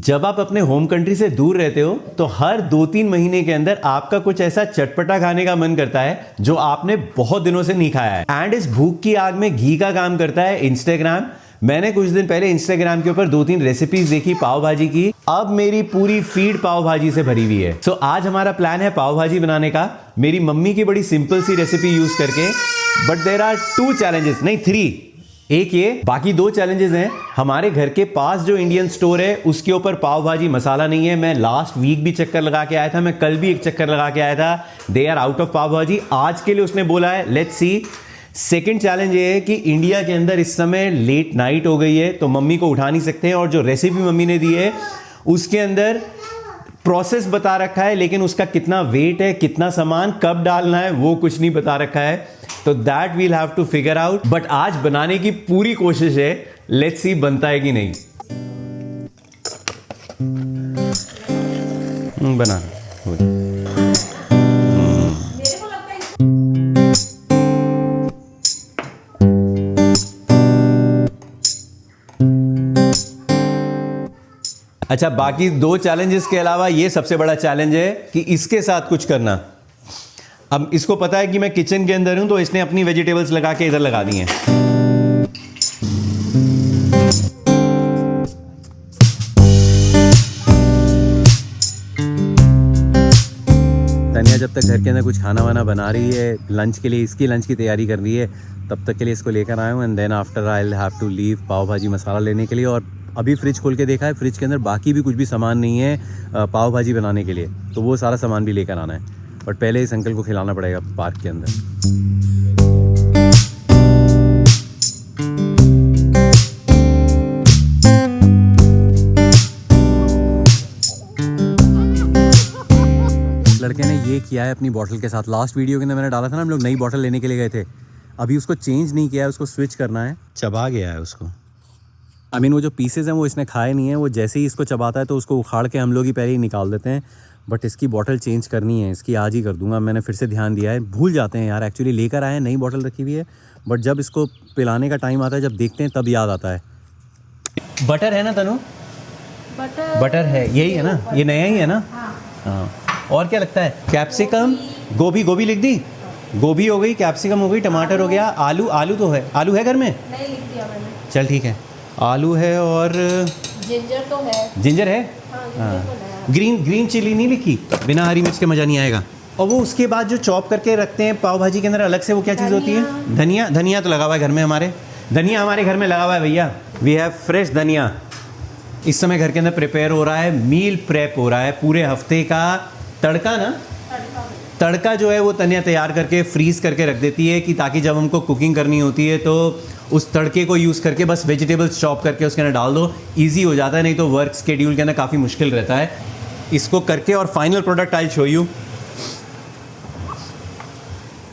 जब आप अपने होम कंट्री से दूर रहते हो तो हर 2-3 महीने के अंदर आपका कुछ ऐसा चटपटा खाने का मन करता है जो आपने बहुत दिनों से नहीं खाया है। एंड इस भूख की आग में घी का काम करता है इंस्टाग्राम। मैंने कुछ दिन पहले इंस्टाग्राम के ऊपर 2-3 रेसिपीज देखी पाव भाजी की। अब मेरी पूरी फीड पाव भाजी से भरी हुई है। सो आज हमारा प्लान है पाव भाजी बनाने का, मेरी मम्मी की बड़ी सिंपल सी रेसिपी यूज करके। बट देयर आर 2 चैलेंजेस, नहीं 3। एक ये, बाकी 2 चैलेंजेस हैं। हमारे घर के पास जो इंडियन स्टोर है उसके ऊपर पाव भाजी मसाला नहीं है। मैं लास्ट वीक भी चक्कर लगा के आया था, मैं कल भी एक चक्कर लगा के आया था। दे आर आउट ऑफ पाव भाजी। आज के लिए उसने बोला है लेट्स सी। सेकंड चैलेंज ये है कि इंडिया के अंदर इस समय लेट नाइट हो गई है तो मम्मी को उठा नहीं सकते हैं, और जो रेसिपी मम्मी ने दी है उसके अंदर प्रोसेस बता रखा है, लेकिन उसका कितना वेट है, कितना सामान कब डालना है वो कुछ नहीं बता रखा है। तो that will have to figure out. But आज बनाने की पूरी कोशिश है, लेट्स सी बनता है कि नहीं। बना अच्छा, बाकी 2 चैलेंजेस के अलावा ये सबसे बड़ा चैलेंज है कि इसके साथ कुछ करना। अब इसको पता है कि मैं किचन के अंदर हूं तो इसने अपनी वेजिटेबल्स लगा के इधर लगा दी हैं। तनिया जब तक घर के अंदर कुछ खाना वाना बना रही है लंच के लिए, इसकी लंच की तैयारी कर रही है, तब तक के लिए इसको लेकर आया हूँ। And then after I will have to leave pav bhaji masala लेने के लिए। और अभी फ्रिज खोल के देखा है, फ्रिज के अंदर बाकी भी कुछ भी सामान नहीं है पाव भाजी बनाने के लिए, तो वो सारा सामान भी लेकर आना है। बट पहले इस अंकल को खिलाना पड़ेगा पार्क के अंदर। इस लड़के ने ये किया है अपनी बॉटल के साथ। लास्ट वीडियो के अंदर मैंने डाला था ना, हम लोग नई बॉटल लेने के लिए गए थे, अभी उसको चेंज नहीं किया है, उसको स्विच करना है। चबा गया है उसको। आई मीन वो जो पीसेज हैं वो इसने खाए नहीं है, वो जैसे ही इसको चबाता है तो उसको उखाड़ के हम लोग ही पहले ही निकाल देते हैं। बट इसकी बॉटल चेंज करनी है, इसकी आज ही कर दूंगा। मैंने फिर से ध्यान दिया है, भूल जाते हैं यार। एक्चुअली लेकर आए हैं, नई बॉटल रखी हुई है, बट जब इसको पिलाने का टाइम आता है, जब देखते हैं तब याद आता है। बटर है ना तनु? बटर है, यही है ना, ये नया ही है ना? हाँ। और क्या लगता है? कैप्सिकम, गोभी लिख दी। गोभी हो गई, कैप्सिकम हो गई, टमाटर हो गया, आलू तो है। आलू है घर में? नहीं, लिख दिया मैंने। चल ठीक है, आलू है और जिंजर तो है। जिंजर है? हाँ। ग्रीन चिली नहीं लिखी, बिना हरी मिर्च के मज़ा नहीं आएगा। और वो उसके बाद जो चॉप करके रखते हैं पाव भाजी के अंदर अलग से, वो क्या चीज़ होती है? धनिया तो लगा हुआ है घर में हमारे। धनिया हमारे घर में लगा हुआ है भैया, वी हैव फ्रेश धनिया। इस समय घर के अंदर प्रिपेयर हो रहा है, मील प्रेप हो रहा है पूरे हफ्ते का। तड़का ना, तड़का जो है वो तनिया तैयार करके फ्रीज करके रख देती है कि ताकि जब हमको कुकिंग करनी होती है तो उस तड़के को यूज़ करके बस वेजिटेबल्स चॉप करके उसके अंदर डाल दो, इजी हो जाता है। नहीं तो वर्क स्केड्यूल के अंदर काफ़ी मुश्किल रहता है। इसको करके और final product I show you.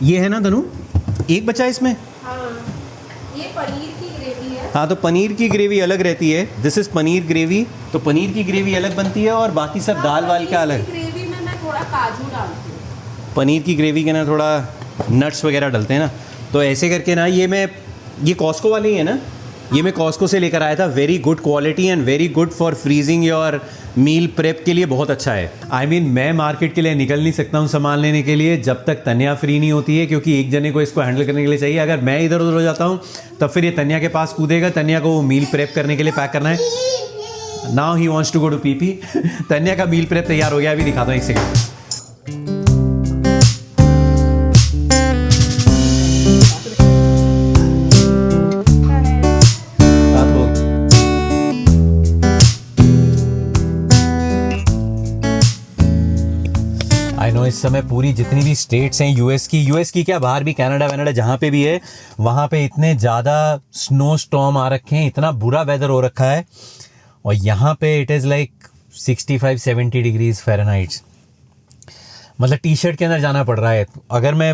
ये है ना तनु, एक बचा इसमें। हाँ, ये पनीर की ग्रेवी है। हाँ, तो पनीर की ग्रेवी अलग रहती है। दिस इज़ पनीर ग्रेवी, तो पनीर की ग्रेवी अलग बनती है और बाकी सब दाल वाल का अलग। ग्रेवी में मैं थोड़ा काजू डालती हूँ। पनीर की ग्रेवी के ना थोड़ा नट्स वगैरह डलते हैं ना, तो ऐसे करके ना ये कॉस्को वाले ही है ना, ये मैं कॉस्को से लेकर आया था। Very good quality and very good for freezing your meal prep के लिए, बहुत अच्छा है। आई मीन मैं मार्केट के लिए निकल नहीं सकता हूँ सामान लेने के लिए जब तक तन्या फ्री नहीं होती है, क्योंकि एक जने को इसको हैंडल करने के लिए चाहिए। अगर मैं इधर उधर हो जाता हूँ तब फिर ये तन्या के पास कूदेगा, तन्या को वो मील प्रेप करने के लिए पैक करना है। Now he wants to go to PP. Tanya का मील प्रेप तैयार हो गया, अभी दिखाता हूँ, एक सेकंड। इस समय पूरी जितनी भी स्टेट्स हैं यूएस की क्या, बाहर भी कनाडा जहाँ पे भी है, वहाँ पे इतने ज़्यादा स्नो स्टॉर्म आ रखे हैं, इतना बुरा वेदर हो रखा है। और यहाँ पे it is like 65-70 degrees Fahrenheit. मतलब टी शर्ट के अंदर जाना पड़ रहा है। अगर मैं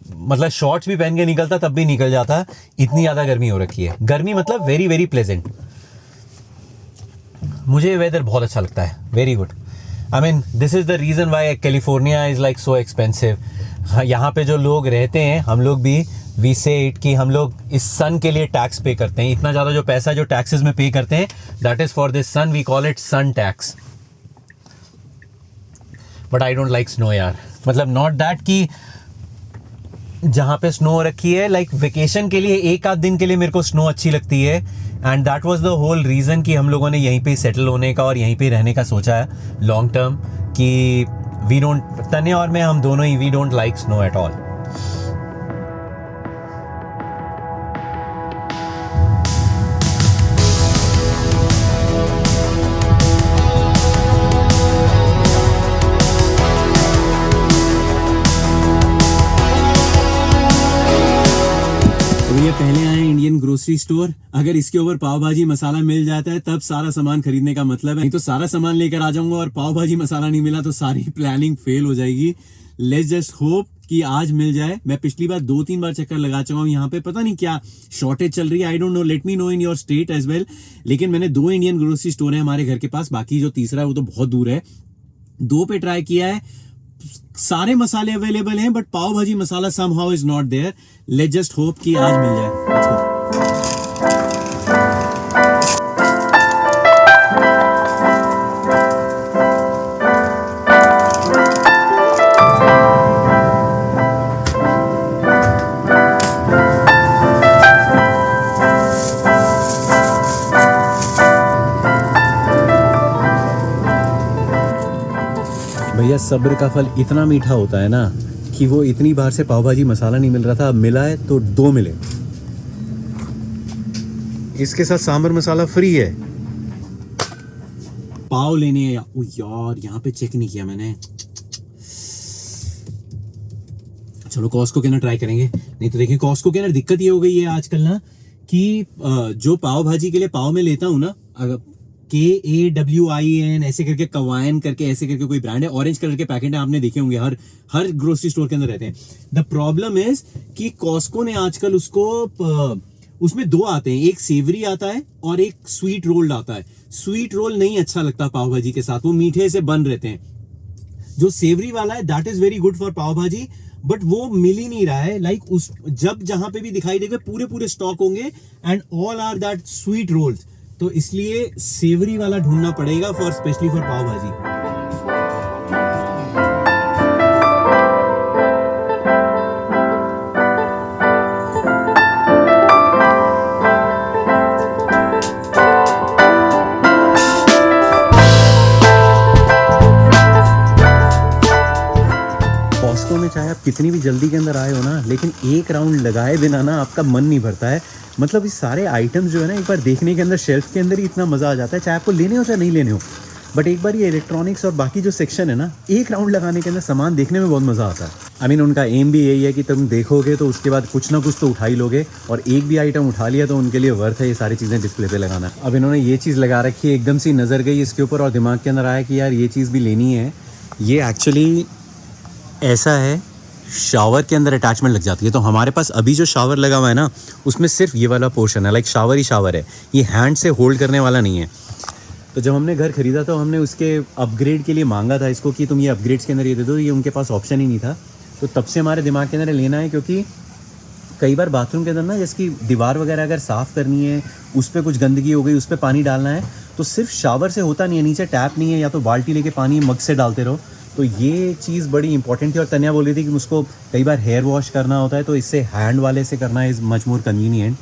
मतलब शॉर्ट्स भी पहन के निकलता तब भी निकल जाता, इतनी ज़्यादा गर्मी हो रखी है। गर्मी मतलब वेरी वेरी प्लेजेंट। मुझे वेदर बहुत अच्छा लगता है, very good. I mean, this is the reason why California is like so expensive. यहाँ पे जो लोग रहते हैं, हम लोग भी वी से इट कि हम लोग इस सन के लिए टैक्स पे करते हैं, इतना ज़्यादा जो पैसा जो टैक्सेस में पे करते हैं, that is for this sun, we call it sun tax. But I don't like snow यार, मतलब नॉट दैट कि जहाँ पे स्नो रखी है, लाइक वेकेशन के लिए एक आध दिन के लिए मेरे को स्नो अच्छी लगती है. And that was the whole reason कि हम लोगों ने यहीं पे सेटल होने का और यहीं पे रहने का सोचा है लॉन्ग टर्म, कि वी डोंट, तने और मैं, हम दोनों ही, we don't like snow at all. ये पहले आए इंडियन ग्रोसरी स्टोर. अगर इसके ऊपर पाव भाजी मसाला मिल जाता है तब सारा सामान खरीदने का मतलब है, नहीं तो सारा सामान लेकर आ जाऊंगा और पाव भाजी मसाला नहीं मिला तो सारी प्लानिंग फेल हो जाएगी. लेट्स जस्ट होप कि आज मिल जाए. मैं पिछली बार 2-3 बार चक्कर लगा चुका हूँ यहाँ पे, पता नहीं क्या शॉर्टेज चल रही है, I don't know, let me know in your state as well. लेकिन मैंने 2 इंडियन ग्रोसरी स्टोर है हमारे घर के पास, बाकी जो तीसरा है वो तो बहुत दूर है. 2 पे ट्राई किया है, सारे मसाले अवेलेबल हैं but pav bhaji masala somehow is not there. Let's just hope कि आज मिल जाए. Let's go. भैया सब्र का फल इतना मीठा होता है ना कि वो इतनी बार से पाव भाजी मसाला नहीं मिल रहा था, अब मिला है तो 2 मिले. इसके साथ सांभर मसाला फ्री है. पाव लेने हैं. ओ यार यहाँ पे चेक नहीं किया मैंने. चलो कॉस्को के अंदर ट्राई करेंगे. नहीं तो देखिए कॉस्को के अंदर दिक्कत ये हो गई है आजकल ना कि जो पाव भाजी के लिए पाव में लेता हूँ ना, KAWIN ऐसे करके, कवायन करके ऐसे करके कोई ब्रांड है, ऑरेंज कलर के पैकेट है, आपने देखे होंगे हर ग्रोसरी स्टोर के अंदर रहते हैं. द प्रॉब्लम इज कि कॉस्को ने आजकल उसको उसमें 2 आते हैं, एक सेवरी आता है और एक स्वीट रोल्ड आता है. स्वीट रोल नहीं अच्छा लगता पाव भाजी के साथ, वो मीठे से बन रहते हैं. जो सेवरी वाला है that is very good for pav bhaji, but वो मिल ही नहीं रहा है. लाइक उस जब जहां पे भी दिखाई देगा पूरे स्टॉक होंगे and all are that sweet rolls. तो इसलिए सेवरी वाला ढूंढना पड़ेगा फॉर स्पेशली फॉर पाव भाजी. कॉस्को में चाहे आप कितनी भी जल्दी के अंदर आए हो ना, लेकिन एक राउंड लगाए बिना ना आपका मन नहीं भरता है. मतलब इस सारे आइटम्स जो है ना एक बार देखने के अंदर, शेल्फ के अंदर ही इतना मज़ा आ जाता है, चाहे आपको लेने हो चाहे नहीं लेने हो. बट एक बार ये इलेक्ट्रॉनिक्स और बाकी जो सेक्शन है ना, एक राउंड लगाने के अंदर सामान देखने में बहुत मज़ा आता है. आई मीन उनका एम भी यही है कि तुम देखोगे तो उसके बाद कुछ ना कुछ तो उठा ही लोगे, और एक भी आइटम उठा लिया तो उनके लिए वर्थ है ये सारी चीज़ें डिस्प्ले पे लगाना. अब इन्होंने ये चीज़ लगा रखी है, एकदम सी नज़र गई इसके ऊपर और दिमाग के अंदर आया कि यार ये चीज़ भी लेनी है. ये एक्चुअली ऐसा है, शावर के अंदर अटैचमेंट लग जाती है. तो हमारे पास अभी जो शावर लगा हुआ है ना, उसमें सिर्फ ये वाला पोर्शन है, लाइक शावर ही शावर है, ये हैंड से होल्ड करने वाला नहीं है. तो जब हमने घर खरीदा तो हमने उसके अपग्रेड के लिए मांगा था इसको कि तुम ये अपग्रेड्स के अंदर ये दे दो, ये उनके पास ऑप्शन ही नहीं था. तो तब से हमारे दिमाग के अंदर लेना है, क्योंकि कई बार बाथरूम के अंदर ना जिसकी दीवार वगैरह अगर साफ़ करनी है, उस पर कुछ गंदगी हो गई, उस पर पानी डालना है, तो सिर्फ शावर से होता नहीं है, नीचे टैप नहीं है, या तो बाल्टी लेके पानी मग से डालते रहो. तो ये चीज़ बड़ी इंपॉर्टेंट थी. और तन्या बोल रही थी कि मुझको कई बार हेयर वॉश करना होता है, तो इससे हैंड वाले से करना इज़ मच मोर कन्वीनियंट.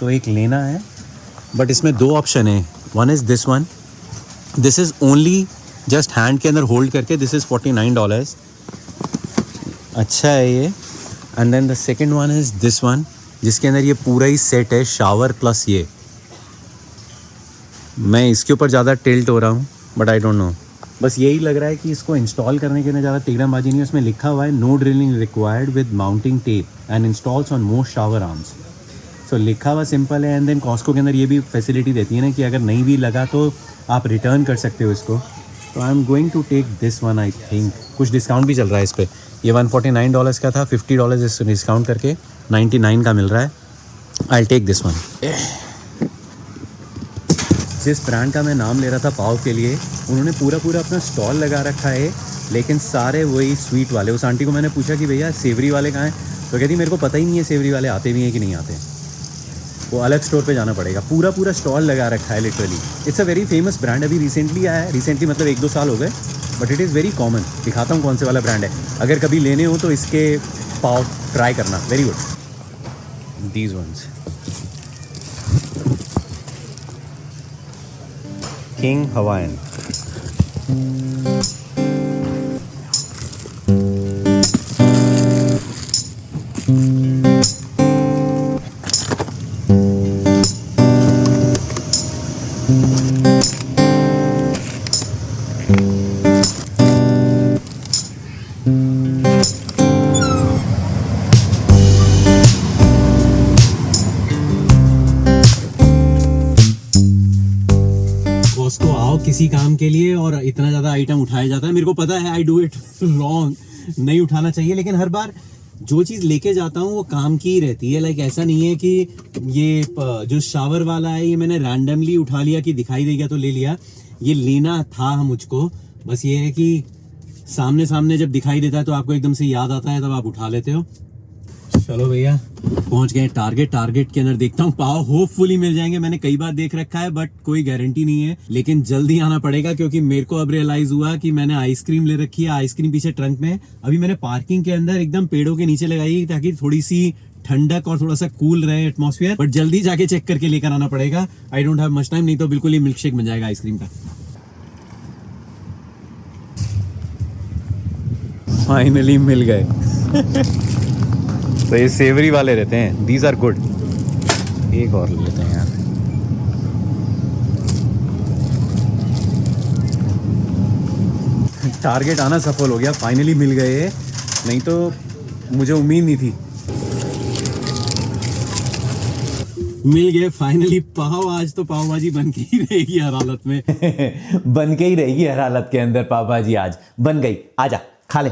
तो एक लेना है, बट इसमें 2 ऑप्शन है. One is this one, this is only just hand के अंदर होल्ड करके, दिस इज़ $49. अच्छा है ये. And then the second one is this one, जिसके अंदर ये पूरा ही सेट है, शावर प्लस ये. मैं इसके ऊपर ज़्यादा टिल्ट हो रहा हूँ, बट आई डोंट नो. बस यही लग रहा है कि इसको इंस्टॉल करने के लिए ज़्यादा तेगड़ाबाजी नहीं है. उसमें लिखा हुआ है no drilling required with mounting tape and installs on most shower arms. So लिखा हुआ सिंपल है. एंड देन कॉस्को के अंदर ये भी फैसिलिटी देती है ना कि अगर नहीं भी लगा तो आप रिटर्न कर सकते हो इसको. तो I am going to take this one. I think कुछ डिस्काउंट भी चल रहा है इस पर. ये $149 का था, $50 इस डिस्काउंट करके 99 का मिल रहा है. I will take this one. जिस ब्रांड का मैं नाम ले रहा था पाव के लिए, उन्होंने पूरा अपना स्टॉल लगा रखा है, लेकिन सारे वही स्वीट वाले. उस आंटी को मैंने पूछा कि भैया सेवरी वाले कहाँ हैं, तो कहती मेरे को पता ही नहीं है सेवरी वाले आते भी हैं कि नहीं आते हैं, वो अलग स्टोर पे जाना पड़ेगा। पूरा पूरा स्टॉल लगा रखा है literally. It's a very famous brand, अभी रिसेंटली आया है, रिसेंटली मतलब 1-2 साल हो गए, but it is very common. दिखाता हूँ कौन से वाला ब्रांड है, अगर कभी लेने हो तो इसके पाव ट्राई करना, very good. These ones king Hawaiian. Costco आओ किसी काम के लिए और इतना ज़्यादा आइटम उठाया जाता है। मेरे को पता है आई डू इट रॉन्ग, नहीं उठाना चाहिए, लेकिन हर बार जो चीज़ लेके जाता हूँ वो काम की ही रहती है। लाइक ऐसा नहीं है कि ये जो शावर वाला है ये मैंने रैंडमली उठा लिया कि दिखाई देगा तो ले लिया, ये लेना था मुझको। बस ये है कि सामने सामने जब दिखाई देता है तो आपको एकदम से याद आता है, तब आप उठा लेते हो। चलो भैया पहुंच गए टारगेट के अंदर। देखता हूँ पाव होपफुली मिल जाएंगे, मैंने कई बार देख रखा है बट कोई गारंटी नहीं है, लेकिन जल्दी आना पड़ेगा क्योंकि मेरे को अब रियलाइज हुआ कि मैंने आइसक्रीम ले रखी है। आइसक्रीम पीछे ट्रंक में, अभी मैंने पार्किंग के अंदर एकदम पेड़ों के नीचे लगाई ताकि थोड़ी सी ठंडक और थोड़ा सा कूल रहे एटमॉस्फेयर, बट जल्दी जाके चेक करके लेकर आना पड़ेगा। I don't have much time, नहीं तो बिल्कुल ही मिल्क शेक बन जाएगा आइसक्रीम का। फाइनली मिल गए। तो ये सेवरी वाले रहते हैं, दीज आर गुड। एक और ले लेते हैं यार। टारगेट आना सफल हो गया, फाइनली मिल गए, नहीं तो मुझे उम्मीद नहीं थी। मिल गए फाइनली पाव। आज तो पाव भाजी बन के ही रहेगी हर हालत में। बन के ही रहेगी हर हालत के अंदर पाव भाजी, आज बन गई। आजा खा ले,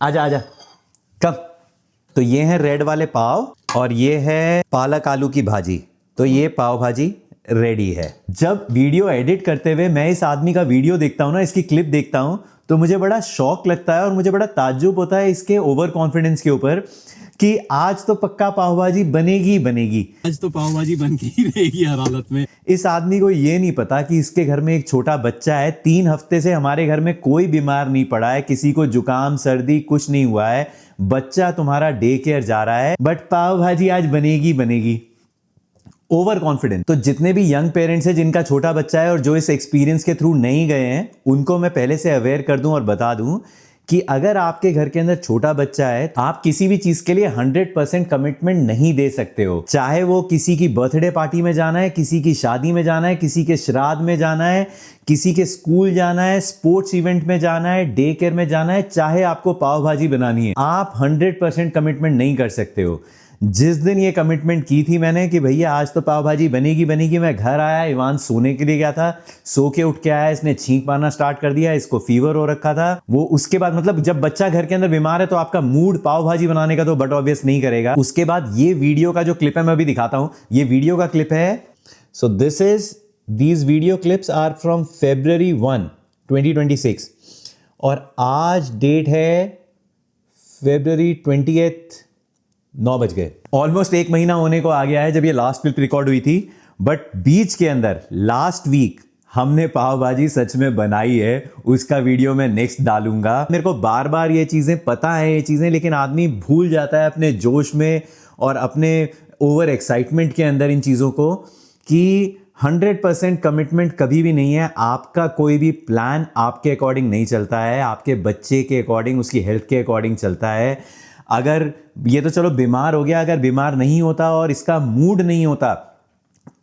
आजा आजा कब। तो ये है रेड वाले पाव और ये है पालक आलू की भाजी। तो ये पाव भाजी रेडी है। जब वीडियो एडिट करते हुए मैं इस आदमी का वीडियो देखता हूँ ना, इसकी क्लिप देखता हूँ, तो मुझे बड़ा शौक लगता है और मुझे बड़ा ताज्जुब होता है इसके ओवर कॉन्फिडेंस के ऊपर कि आज तो पक्का पाव भाजी बनेगी ही बनेगी। आज तो पाव भाजी बन के ही रहेगी हर हालत में। इस आदमी को ये नहीं पता कि इसके घर में एक छोटा बच्चा है। 3 हफ्ते से हमारे घर में कोई बीमार नहीं पड़ा है, किसी को जुकाम सर्दी कुछ नहीं हुआ है, बच्चा तुम्हारा डे केयर जा रहा है, बट पाव भाजी आज बनेगी बनेगी। Over confident. तो जितने भी यंग पेरेंट्स हैं जिनका छोटा बच्चा है और जो इस एक्सपीरियंस के थ्रू नहीं गए हैं, उनको मैं पहले से अवेयर कर दूं और बता दूं कि अगर आपके घर के अंदर छोटा बच्चा है, आप किसी भी चीज के लिए 100% कमिटमेंट नहीं दे सकते हो। चाहे वो किसी की बर्थडे पार्टी में जाना है, किसी की शादी में जाना है, किसी के श्राद्ध में जाना है, किसी के स्कूल जाना है, स्पोर्ट्स इवेंट में जाना है, डे केयर में जाना है, चाहे आपको पाव भाजी बनानी है, आप 100% कमिटमेंट नहीं कर सकते हो। जिस दिन ये कमिटमेंट की थी मैंने कि भैया आज तो पाव भाजी बनेगी बनेगी, मैं घर आया, इवान सोने के लिए गया था, सो के उठ के आया, इसने छींक मारना स्टार्ट कर दिया, इसको फीवर हो रखा था। वो उसके बाद मतलब जब बच्चा घर के अंदर बीमार है तो आपका मूड पाव भाजी बनाने का तो बट ऑब्वियस नहीं करेगा। उसके बाद ये वीडियो का जो क्लिप है मैं अभी दिखाता हूं, ये वीडियो का क्लिप है। So these video clips are from February 1, 2026 और आज डेट है February 20th, 9 बज गए। ऑलमोस्ट 1 महीना होने को आ गया है जब ये लास्ट क्लिप रिकॉर्ड हुई थी, बट बीच के अंदर लास्ट वीक हमने पाव भाजी सच में बनाई है। उसका वीडियो मैं नेक्स्ट डालूंगा। मेरे को बार बार ये चीजें पता है ये चीजें, लेकिन आदमी भूल जाता है अपने जोश में और अपने ओवर एक्साइटमेंट के अंदर इन चीजों को कि 100% कमिटमेंट कभी भी नहीं है। आपका कोई भी प्लान आपके अकॉर्डिंग नहीं चलता है, आपके बच्चे के अकॉर्डिंग, उसकी हेल्थ के अकॉर्डिंग चलता है। अगर ये तो चलो बीमार हो गया, अगर बीमार नहीं होता और इसका मूड नहीं होता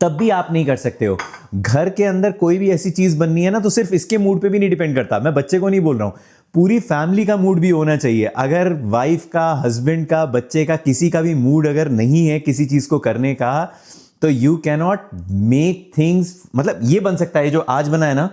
तब भी आप नहीं कर सकते हो। घर के अंदर कोई भी ऐसी चीज बननी है ना, तो सिर्फ इसके मूड पे भी नहीं डिपेंड करता। मैं बच्चे को नहीं बोल रहा हूं, पूरी फैमिली का मूड भी होना चाहिए। अगर वाइफ का, हस्बैंड का, बच्चे का, किसी का भी मूड अगर नहीं है किसी चीज को करने का, तो यू कैनॉट मेक थिंग्स। मतलब ये बन सकता है जो आज बना है ना,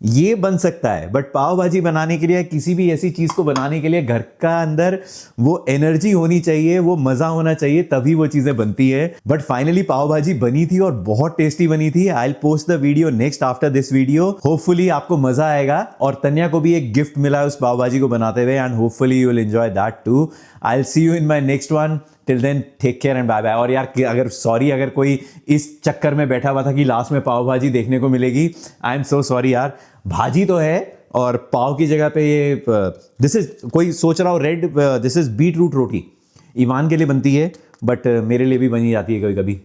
ये बन सकता है, बट पाव भाजी बनाने के लिए, किसी भी ऐसी चीज को बनाने के लिए घर का अंदर वो एनर्जी होनी चाहिए, वो मजा होना चाहिए, तभी वो चीजें बनती है। बट फाइनली पाव भाजी बनी थी और बहुत टेस्टी बनी थी। I will post the video next after this video. Hopefully आपको मजा आएगा और तन्या को भी एक गिफ्ट मिला है उस पाव भाजी को बनाते हुए, and hopefully you will enjoy that too. I will see you in my next one. Till then take care and bye bye. और यार अगर कोई इस चक्कर में बैठा हुआ था कि लास्ट में पाव भाजी देखने को मिलेगी, आई एम सो सॉरी यार। भाजी तो है और पाव की जगह पे ये दिस इज, कोई सोच रहा हो red, this is beetroot roti. Ivaan के लिए बनती है बट मेरे लिए भी बनी जाती है कभी कभी।